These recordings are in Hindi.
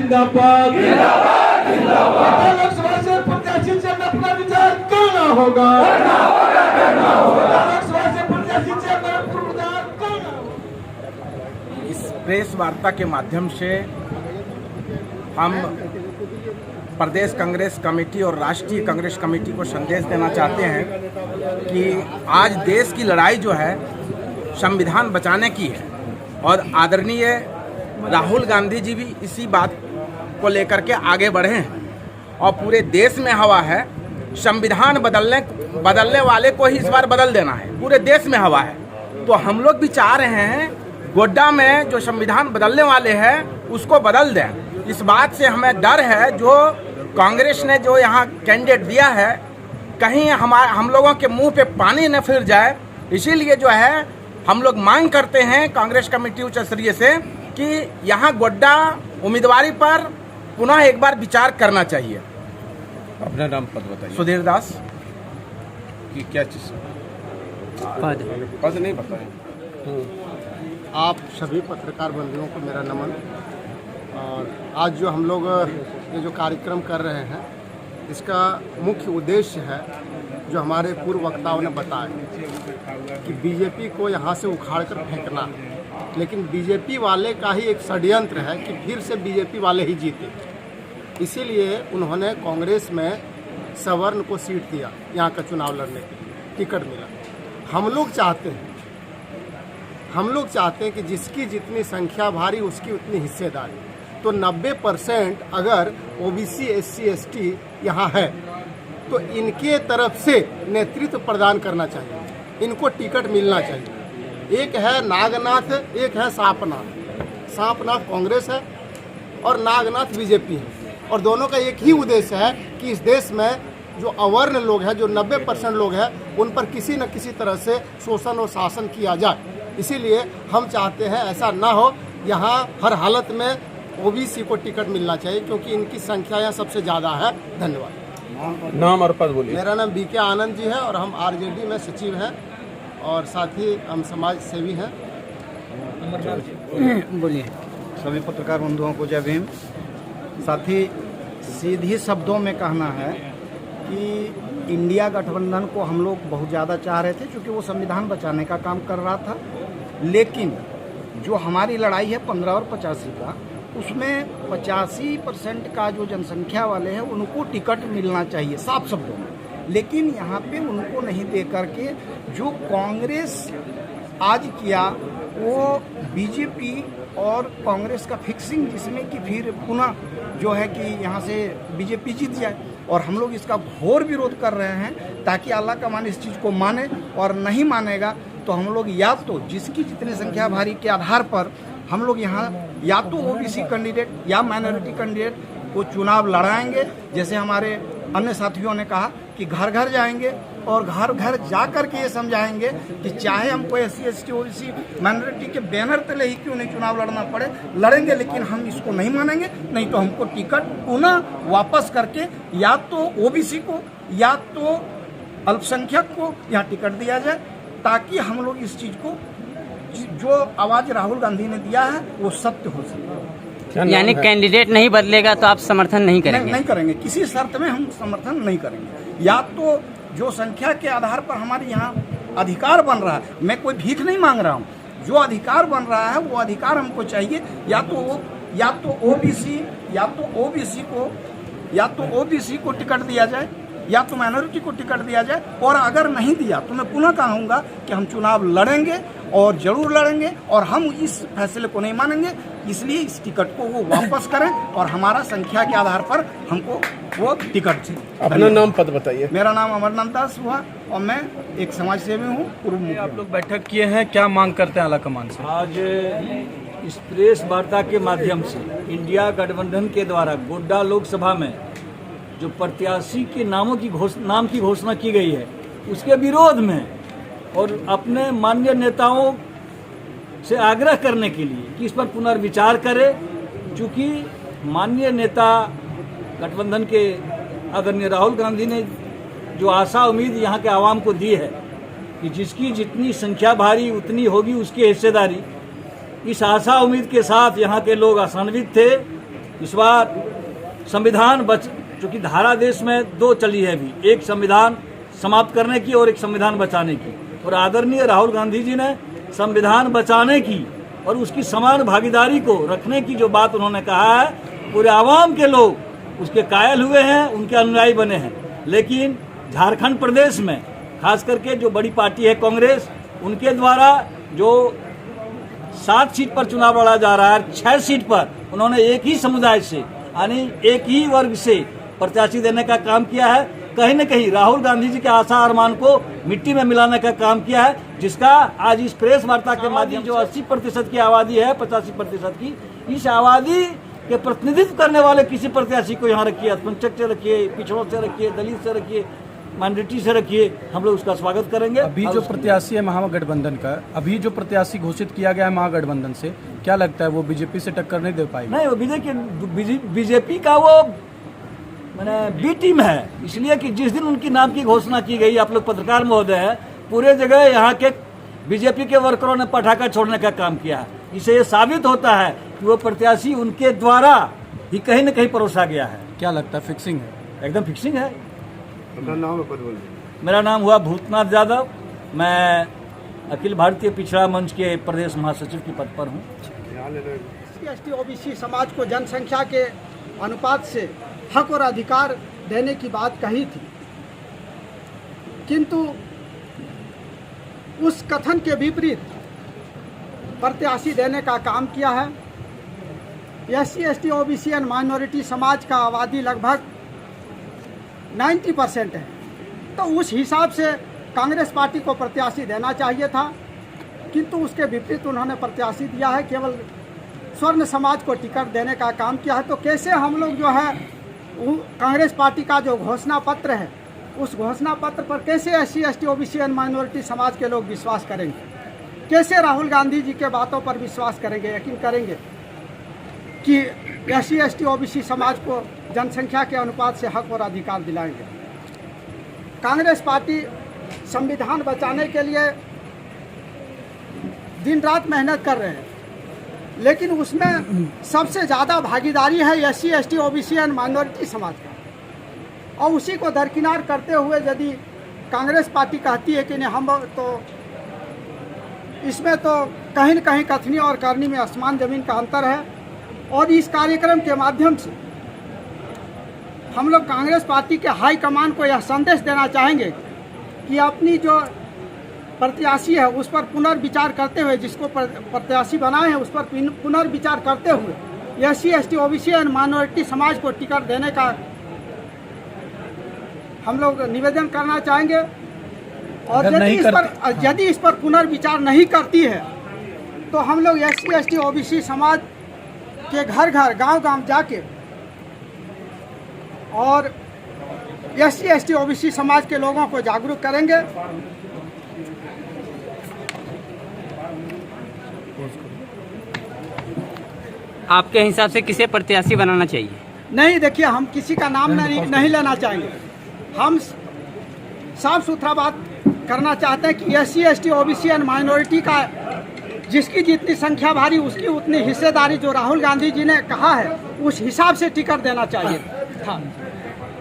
जिंदाबाद जिंदाबाद जिंदाबाद। लोकसभा से प्रत्याशी से अपना विचार करना होगा, लोकसभा से प्रत्याशी से अपना विचार करना होगा। इस प्रेस वार्ता के माध्यम से हम प्रदेश कांग्रेस कमेटी और राष्ट्रीय कांग्रेस कमेटी को संदेश देना चाहते हैं कि आज देश की लड़ाई जो है संविधान बचाने की है और आदरणीय राहुल गांधी जी भी इसी बात को लेकर के आगे बढ़े हैं और पूरे देश में हवा है संविधान बदलने वाले को ही इस बार बदल देना है। पूरे देश में हवा है, तो हम लोग भी चाह रहे हैं गोड्डा में जो संविधान बदलने वाले हैं उसको बदल दें। इस बात से हमें डर है, जो कांग्रेस ने जो यहाँ कैंडिडेट दिया है कहीं हम लोगों के मुंह पे पानी न फिर जाए, इसीलिए जो है हम लोग मांग करते हैं कांग्रेस कमेटी उच्च स्तरीय से कि यहाँ गोड्डा उम्मीदवारी पर पुनः एक बार विचार करना चाहिए। अपना नाम पद बताइए। सुधीर दास। कि क्या चीज़ पद नहीं बताए। आप सभी पत्रकार बंधुओं को मेरा नमन। और आज जो हम लोग ये जो कार्यक्रम कर रहे हैं इसका मुख्य उद्देश्य है जो हमारे पूर्व वक्ताओं ने बताया कि बीजेपी को यहाँ से उखाड़ कर फेंकना, लेकिन बीजेपी वाले का ही एक षड्यंत्र है कि फिर से बीजेपी वाले ही जीते। इसीलिए उन्होंने कांग्रेस में सवर्ण को सीट दिया, यहाँ का चुनाव लड़ने के लिए टिकट मिला। हम लोग चाहते हैं कि जिसकी जितनी संख्या भारी उसकी उतनी हिस्सेदारी। तो 90% अगर ओबीसी SC ST यहाँ है तो इनके तरफ से नेतृत्व प्रदान करना चाहिए, इनको टिकट मिलना चाहिए। एक है नागनाथ, एक है सांपनाथ कांग्रेस है और नागनाथ बीजेपी है, और दोनों का एक ही उद्देश्य है कि इस देश में जो अवर्ण लोग हैं, जो 90% लोग हैं, उन पर किसी न किसी तरह से शोषण और शासन किया जाए। इसीलिए हम चाहते हैं ऐसा ना हो, यहाँ हर हालत में ओबीसी को टिकट मिलना चाहिए क्योंकि इनकी संख्या यहाँ सबसे ज़्यादा है। धन्यवाद। नाम और पद बोलिए। मेरा नाम BK आनंद जी है और हम RJD में सचिव हैं और साथ ही हम समाज सेवी हैं। बोलिए। सभी पत्रकार बंधुओं को जय भीम। साथ ही सीधी शब्दों में कहना है कि इंडिया गठबंधन को हम लोग बहुत ज़्यादा चाह रहे थे क्योंकि वो संविधान बचाने का काम कर रहा था, लेकिन जो हमारी लड़ाई है 15 और 85 का, उसमें 85% का जो जनसंख्या वाले हैं उनको टिकट मिलना चाहिए साफ शब्दों में। लेकिन यहाँ पे उनको नहीं दे करके जो कांग्रेस आज किया वो बीजेपी और कांग्रेस का फिक्सिंग, जिसमें कि फिर पुनः जो है कि यहाँ से बीजेपी जीत जाए, और हम लोग इसका घोर विरोध कर रहे हैं ताकि अल्लाह का मान इस चीज़ को माने, और नहीं मानेगा तो हम लोग या तो जिसकी जितनी संख्या भारी के आधार पर हम लोग यहाँ या तो ओबीसी कैंडिडेट या माइनॉरिटी कैंडिडेट को चुनाव लड़ाएंगे, जैसे हमारे अन्य साथियों ने कहा कि घर घर जाएंगे और घर घर जा कर के ये समझाएंगे कि चाहे हमको SC ST OBC माइनॉरिटी के बैनर तले ही क्यों नहीं चुनाव लड़ना पड़े, लड़ेंगे, लेकिन हम इसको नहीं मानेंगे। नहीं तो हमको टिकट पुनः वापस करके या तो ओबीसी को या तो अल्पसंख्यक को यहाँ टिकट दिया जाए, ताकि हम लोग इस चीज़ को जो आवाज़ राहुल गांधी ने दिया है वो सत्य हो सके। यानी कैंडिडेट नहीं बदलेगा तो आप समर्थन नहीं करेंगे? नहीं करेंगे, किसी शर्त में हम समर्थन नहीं करेंगे। या तो जो संख्या के आधार पर हमारे यहाँ अधिकार बन रहा है, मैं कोई भीख नहीं मांग रहा हूँ, जो अधिकार बन रहा है वो अधिकार हमको चाहिए। या तो ओबीसी को टिकट दिया जाए या तो माइनॉरिटी को टिकट दिया जाए, और अगर नहीं दिया तो मैं पुनः कहूँगा कि हम चुनाव लड़ेंगे और जरूर लड़ेंगे, और हम इस फैसले को नहीं मानेंगे। इसलिए इस टिकट को वो वापस करें और हमारा संख्या के आधार पर हमको वो टिकट चाहिए। अपना नाम पद बताइए। मेरा नाम अमरनाथ दास हुआ और मैं एक समाज सेवी हूँ, पूर्व मुख्य। आप लोग बैठक किए हैं, क्या मांग करते हैं आलाकमान से? आज इस प्रेस वार्ता के माध्यम से इंडिया गठबंधन के द्वारा गोड्डा लोकसभा में जो प्रत्याशी के नाम की घोषणा की गई है उसके विरोध में और अपने माननीय नेताओं से आग्रह करने के लिए कि इस पर पुनर्विचार करें, चूँकि माननीय नेता गठबंधन के आदरणीय राहुल गांधी ने जो आशा उम्मीद यहाँ के आवाम को दी है कि जिसकी जितनी संख्या भारी उतनी होगी उसकी हिस्सेदारी, इस आशा उम्मीद के साथ यहाँ के लोग आशान्वित थे इस बार संविधान चूंकि धारा देश में दो चली है अभी, एक संविधान समाप्त करने की और एक संविधान बचाने की, और आदरणीय राहुल गांधी जी ने संविधान बचाने की और उसकी समान भागीदारी को रखने की जो बात उन्होंने कहा है, पूरे आवाम के लोग उसके कायल हुए हैं, उनके अनुयायी बने हैं। लेकिन झारखंड प्रदेश में खास करके जो बड़ी पार्टी है कांग्रेस, उनके द्वारा जो 7 सीट पर चुनाव लड़ा जा रहा है, 6 सीट पर उन्होंने एक ही समुदाय से यानी एक ही वर्ग से प्रत्याशी देने का काम किया है। कहीं न कहीं राहुल गांधी जी के आशा अरमान को मिट्टी में मिलाने का काम किया है, जिसका आज इस प्रेस वार्ता के माध्यम जो 80% की आबादी है, 85% की, इस आबादी के प्रतिनिधित्व करने वाले किसी प्रत्याशी को यहाँ रखिए, अल्पसंख्यक से रखिए, पिछड़ों से रखिए, दलित से रखिए, माइनॉरिटी से रखिए, हम लोग उसका स्वागत करेंगे। अभी जो प्रत्याशी है महागठबंधन का, अभी जो प्रत्याशी घोषित किया गया है महागठबंधन से, क्या लगता है वो बीजेपी से टक्कर नहीं दे पाएगी? नहीं, वो बीजेपी का वो मैंने बी टीम है, इसलिए कि जिस दिन उनकी नाम की घोषणा की गई, आप लोग पत्रकार महोदय हैं, पूरे जगह यहाँ के बीजेपी के वर्करों ने पटाखा छोड़ने का काम किया है। इससे ये साबित होता है कि वो प्रत्याशी उनके द्वारा ही कहीं न कहीं परोसा गया है। क्या लगता है, फिक्सिंग है? एकदम फिक्सिंग है। अपना नाम है, पद बोलिए। मेरा नाम हुआ भूतनाथ यादव, मैं अखिल भारतीय पिछड़ा मंच के प्रदेश महासचिव के पद पर हूँ। SC OBC समाज को जनसंख्या के अनुपात से हक और अधिकार देने की बात कही थी, किंतु उस कथन के विपरीत प्रत्याशी देने का काम किया है। SC ST OBC and minority समाज का आबादी लगभग 90% है, तो उस हिसाब से कांग्रेस पार्टी को प्रत्याशी देना चाहिए था, किंतु उसके विपरीत उन्होंने प्रत्याशी दिया है, केवल स्वर्ण समाज को टिकट देने का काम किया है। तो कैसे हम लोग जो है कांग्रेस पार्टी का जो घोषणा पत्र है, उस घोषणा पत्र पर कैसे SC ST OBC and minority समाज के लोग विश्वास करेंगे? कैसे राहुल गांधी जी के बातों पर विश्वास करेंगे, यकीन करेंगे कि SC ST OBC समाज को जनसंख्या के अनुपात से हक और अधिकार दिलाएंगे? कांग्रेस पार्टी संविधान बचाने के लिए दिन रात मेहनत कर रहे हैं, लेकिन उसमें सबसे ज़्यादा भागीदारी है SC ST OBC and minority समाज का, और उसी को दरकिनार करते हुए यदि कांग्रेस पार्टी कहती है कि नहीं, हम तो इसमें तो कहीं न कहीं कथनी और करनी में आसमान ज़मीन का अंतर है। और इस कार्यक्रम के माध्यम से हम लोग कांग्रेस पार्टी के हाई कमान को यह संदेश देना चाहेंगे कि अपनी जो प्रत्याशी है उस पर पुनर्विचार करते हुए, जिसको प्रत्याशी बनाए हैं उस पर पुनर्विचार करते हुए SC ST OBC and minority समाज को टिकट देने का हम लोग निवेदन करना चाहेंगे। और यदि इस पर पुनर्विचार नहीं करती है तो हम लोग SC ST OBC समाज के घर घर गांव गांव जाके और SC ST OBC समाज के लोगों को जागरूक करेंगे। आपके हिसाब से किसे प्रत्याशी बनाना चाहिए? नहीं, देखिए, हम किसी का नाम नहीं लेना चाहेंगे। हम साफ सुथरा बात करना चाहते हैं कि SC ST OBC and minority का जिसकी जितनी संख्या भारी उसकी उतनी हिस्सेदारी जो राहुल गांधी जी ने कहा है उस हिसाब से टिकट देना चाहिए था।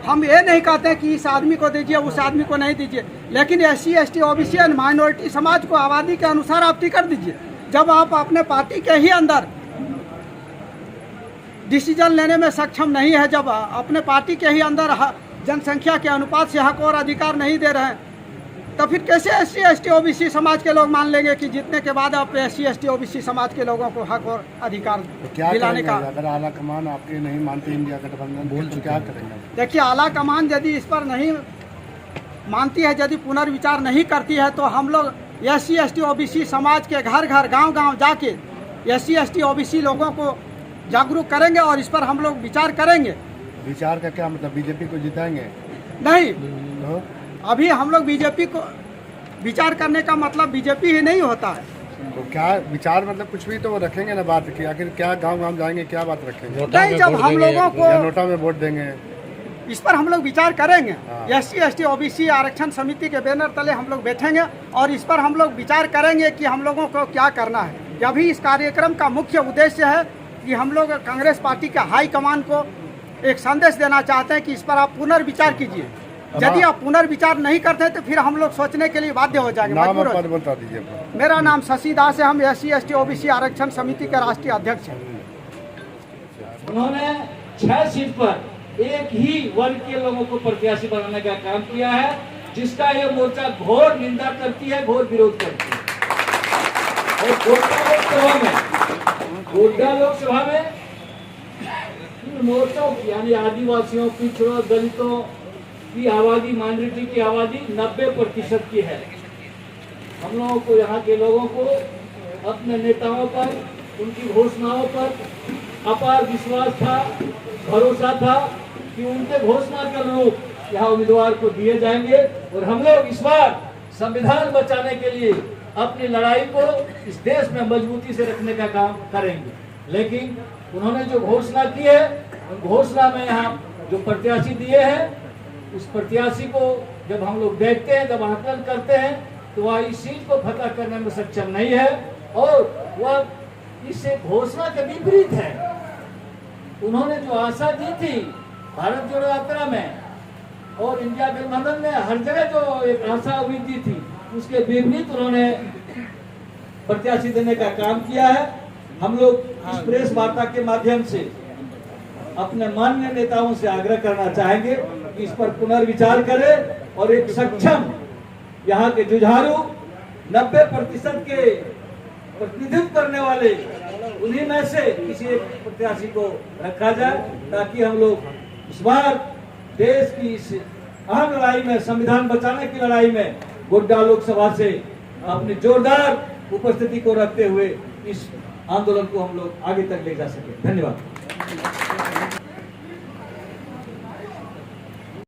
हम ये नहीं कहते हैं कि इस आदमी को दीजिए, उस आदमी को नहीं दीजिए, लेकिन SC ST OBC and minority समाज को आबादी के अनुसार आप टिकट दीजिए। जब आप अपने पार्टी के ही अंदर डिसीजन लेने में सक्षम नहीं है, जब अपने पार्टी के ही अंदर जनसंख्या के अनुपात से हक और अधिकार नहीं दे रहे हैं, तो फिर कैसे SC ST OBC समाज के लोग मान लेंगे कि जीतने के बाद आप SC ST OBC समाज के लोगों को हक और अधिकार दिलाने का? अगर आला कमान आपके नहीं मानती इंडिया गठबंधन तो क्या करेंगे? देखिए, आला कमान यदि इस पर नहीं मानती है, यदि पुनर्विचार नहीं करती है, तो हम लोग SC ST OBC समाज के घर घर गांव गांव जाके SC ST OBC लोगों को जागरूक करेंगे और इस पर हम लोग विचार करेंगे। विचार का क्या मतलब? बीजेपी को जिताएंगे? नहीं, अभी हम लोग बीजेपी को विचार करने का मतलब बीजेपी ही नहीं होता है। तो क्या विचार मतलब कुछ भी तो वो रखेंगे ना बात की, आखिर क्या गांव गांव जाएंगे, क्या बात रखेंगे? नहीं, जब हम लोगों को नोटा में वोट देंगे, इस पर हम लोग विचार करेंगे। SC ST OBC आरक्षण समिति के बैनर तले हम लोग बैठेंगे और इस पर हम लोग विचार करेंगे कि हम लोगों को क्या करना है। अभी इस कार्यक्रम का मुख्य उद्देश्य है कि हम लोग कांग्रेस पार्टी के हाई कमान को एक संदेश देना चाहते हैं कि इस पर आप पुनर्विचार कीजिए। यदि आप पुनर्विचार नहीं करते तो फिर हम लोग सोचने के लिए बाध्य हो जाएंगे, नाम मजबूर और हो पद बता दीजिए अपना। मेरा नाम शशि दास है, हम SC ST OBC आरक्षण समिति के राष्ट्रीय अध्यक्ष हैं। उन्होंने 6 सीट पर एक ही वर्ग के लोगों को प्रत्याशी बनाने का काम किया है, जिसका ये मोर्चा घोर निंदा करती है, घोर विरोध करती है। और गोड्डा लोकसभा में मोर्चों की यानी आदिवासियों, पिछड़ों, दलितों की आबादी, माइनॉरिटी की आबादी 90% की है। हम लोगों को, यहाँ के लोगों को अपने नेताओं पर, उनकी घोषणाओं पर अपार विश्वास था, भरोसा था कि उनके घोषणा के अनुरूप यहाँ उम्मीदवार को दिए जाएंगे और हम लोग इस बार संविधान बचाने के लिए अपनी लड़ाई को इस देश में मजबूती से रखने का काम करेंगे। लेकिन उन्होंने जो घोषणा की है, उन घोषणा में यहाँ जो प्रत्याशी दिए हैं, उस प्रत्याशी को जब हम लोग देखते हैं, जब आकलन करते हैं, तो वह इस सीट को फतह करने में सक्षम नहीं है और वह इस घोषणा के विपरीत है। उन्होंने जो आशा दी थी भारत जोड़ो यात्रा में और इंडिया गठबंधन में हर जगह जो एक आशा उम्मीद दी थी, उसके विपरीत उन्होंने प्रत्याशी देने का काम किया है। हम लोग इस प्रेस वार्ता के माध्यम से अपने माननीय नेताओं से आग्रह करना चाहेंगे कि इस पर पुनर्विचार करें और एक सक्षम यहाँ के जुझारू 90% के प्रतिनिधित्व करने वाले उन्हीं में से किसी एक प्रत्याशी को रखा जाए, ताकि हम लोग इस बार देश की इस अहम लड़ाई में, संविधान बचाने की लड़ाई में गोड्डा लोकसभा से अपनी जोरदार उपस्थिति को रखते हुए इस आंदोलन को हम लोग आगे तक ले जा सके। धन्यवाद।